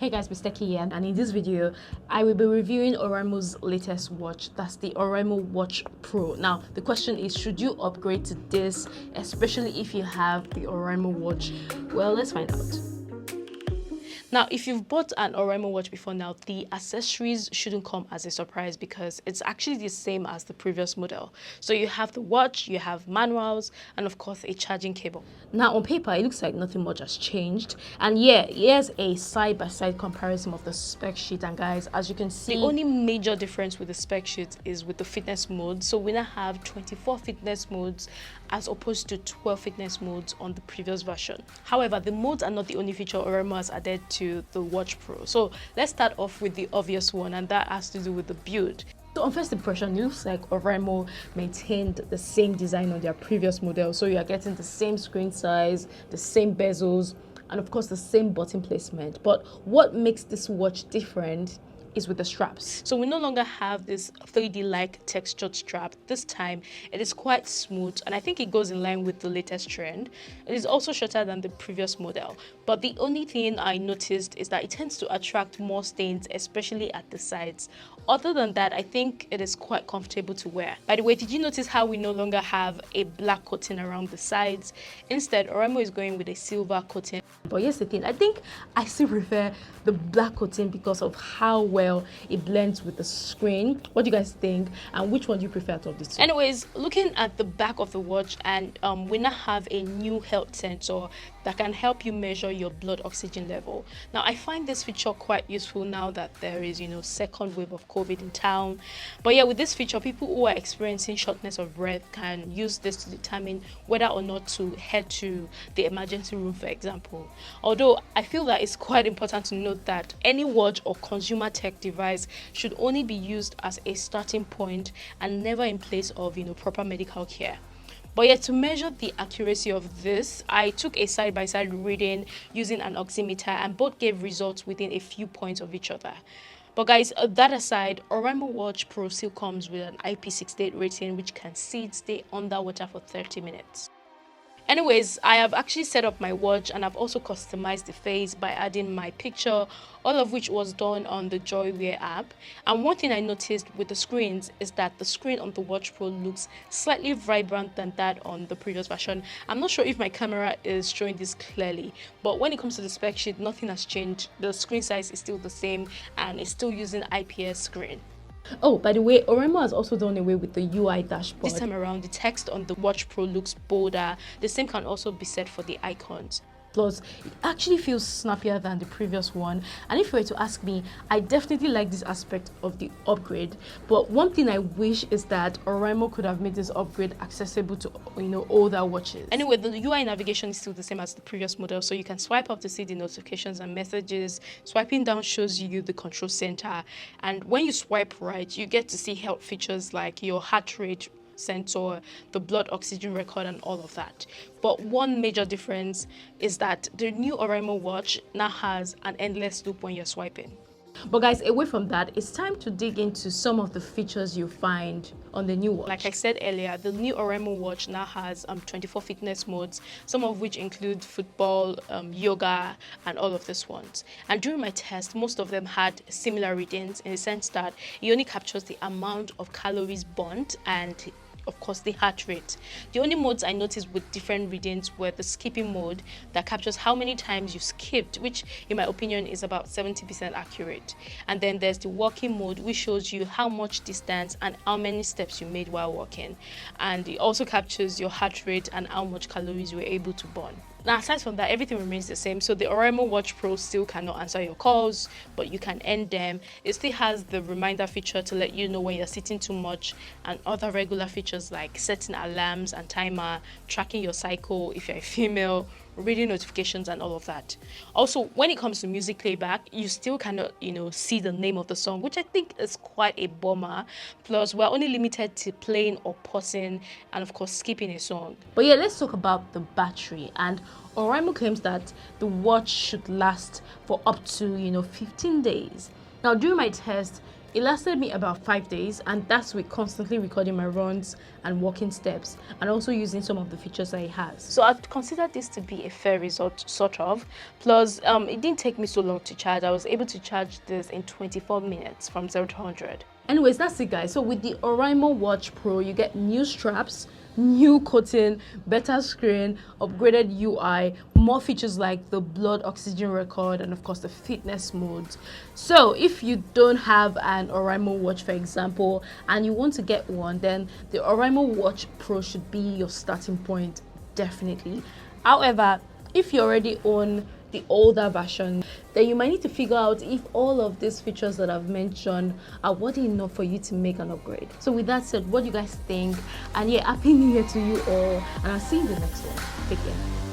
Hey guys, Mr. Kia, and in this video, I will be reviewing Oraimo's latest watch. That's the Oraimo Watch Pro. Now, the question is, should you upgrade to this, especially if you have the Oraimo watch? Well, let's find out. Now, if you've bought an Oraimo watch before now, the accessories shouldn't come as a surprise because it's actually the same as the previous model. So you have the watch, you have manuals, and of course a charging cable. Now on paper, it looks like nothing much has changed. And yeah, here's a side-by-side comparison of the spec sheet. And guys, as you can see, the only major difference with the spec sheet is with the fitness mode. So we now have 24 fitness modes as opposed to 12 fitness modes on the previous version. However, the modes are not the only feature Oraimo has added to the Watch Pro. So let's start off with the obvious one, and that has to do with the build. So on first impression, it looks like Oraimo maintained the same design on their previous model. So you are getting the same screen size, the same bezels, and of course the same button placement. But what makes this watch different is with the straps. So we no longer have this 3D-like textured strap. This time it is quite smooth, and I think it goes in line with the latest trend. It is also shorter than the previous model, but the only thing I noticed is that it tends to attract more stains, especially at the sides. Other than that, I think it is quite comfortable to wear. By the way, did you notice how we no longer have a black coating around the sides? Instead, Oraimo is going with a silver coating. But here's the thing, I think I still prefer the black coating because of how well it blends with the screen. What do you guys think, and which one do you prefer out of these two? Anyways, looking at the back of the watch, and we now have a new health sensor that can help you measure your blood oxygen level. Now, I find this feature quite useful now that there is, second wave of COVID in town. But yeah, with this feature, people who are experiencing shortness of breath can use this to determine whether or not to head to the emergency room, for example. Although I feel that it's quite important to note that any watch or consumer tech device should only be used as a starting point and never in place of proper medical care. But yet, to measure the accuracy of this, I took a side-by-side reading using an oximeter, and both gave results within a few points of each other. But guys, that aside, Oraimo Watch Pro still comes with an IP68 rating, which can see it stay underwater for 30 minutes. Anyways, I have actually set up my watch, and I've also customized the face by adding my picture, all of which was done on the Joywear app. And one thing I noticed with the screens is that the screen on the Watch Pro looks slightly vibrant than that on the previous version. I'm not sure if my camera is showing this clearly, but when it comes to the spec sheet, nothing has changed. The screen size is still the same, and it's still using IPS screen. Oh, by the way, Oraimo has also done away with the UI dashboard. This time around, the text on the Watch Pro looks bolder. The same can also be said for the icons. Plus, it actually feels snappier than the previous one. And if you were to ask me, I definitely like this aspect of the upgrade. But one thing I wish is that Oraimo could have made this upgrade accessible to older watches. Anyway, the UI navigation is still the same as the previous model, so you can swipe up to see the notifications and messages. Swiping down shows you the control center, and when you swipe right, you get to see health features like your heart rate sensor, the blood oxygen record, and all of that. But one major difference is that the new Oraimo watch now has an endless loop when you're swiping. But guys, away from that, it's time to dig into some of the features you find on the new watch. Like I said earlier, the new Oraimo watch now has 24 fitness modes, some of which include football, yoga, and all of these ones. And during my test, most of them had similar readings in the sense that it only captures the amount of calories burnt and of course the heart rate. The only modes I noticed with different readings were the skipping mode that captures how many times you skipped, which in my opinion is about 70% accurate. And then there's the walking mode, which shows you how much distance and how many steps you made while walking. And it also captures your heart rate and how much calories you were able to burn. Now, aside from that, everything remains the same. So the Oraimo Watch Pro still cannot answer your calls, but you can end them. It still has the reminder feature to let you know when you're sitting too much, and other regular features like setting alarms and timer, tracking your cycle if you're a female, reading notifications, and all of that. Also, when it comes to music playback, you still cannot, see the name of the song, which I think is quite a bummer. Plus, we're only limited to playing or pausing, and of course, skipping a song. But yeah, let's talk about the battery. And Oraimo claims that the watch should last for up to 15 days. Now, during my test, It lasted me about 5 days, and that's with constantly recording my runs and walking steps, and also using some of the features that it has. So I'd consider this to be a fair result, sort of. Plus, it didn't take me so long to charge. I was able to charge this in 24 minutes from 0 to 100. Anyways, that's it, guys. So with the Oraimo Watch Pro, you get new straps, new coating, better screen, upgraded UI, more features like the blood oxygen record, and of course the fitness mode. So if you don't have an Oraimo watch, for example, and you want to get one, then the Oraimo Watch Pro should be your starting point, definitely. However, if you already own the older version, then you might need to figure out if all of these features that I've mentioned are worthy enough for you to make an upgrade. So with that said, what do you guys think? And yeah, happy new year to you all, and I'll see you in the next one. Take care.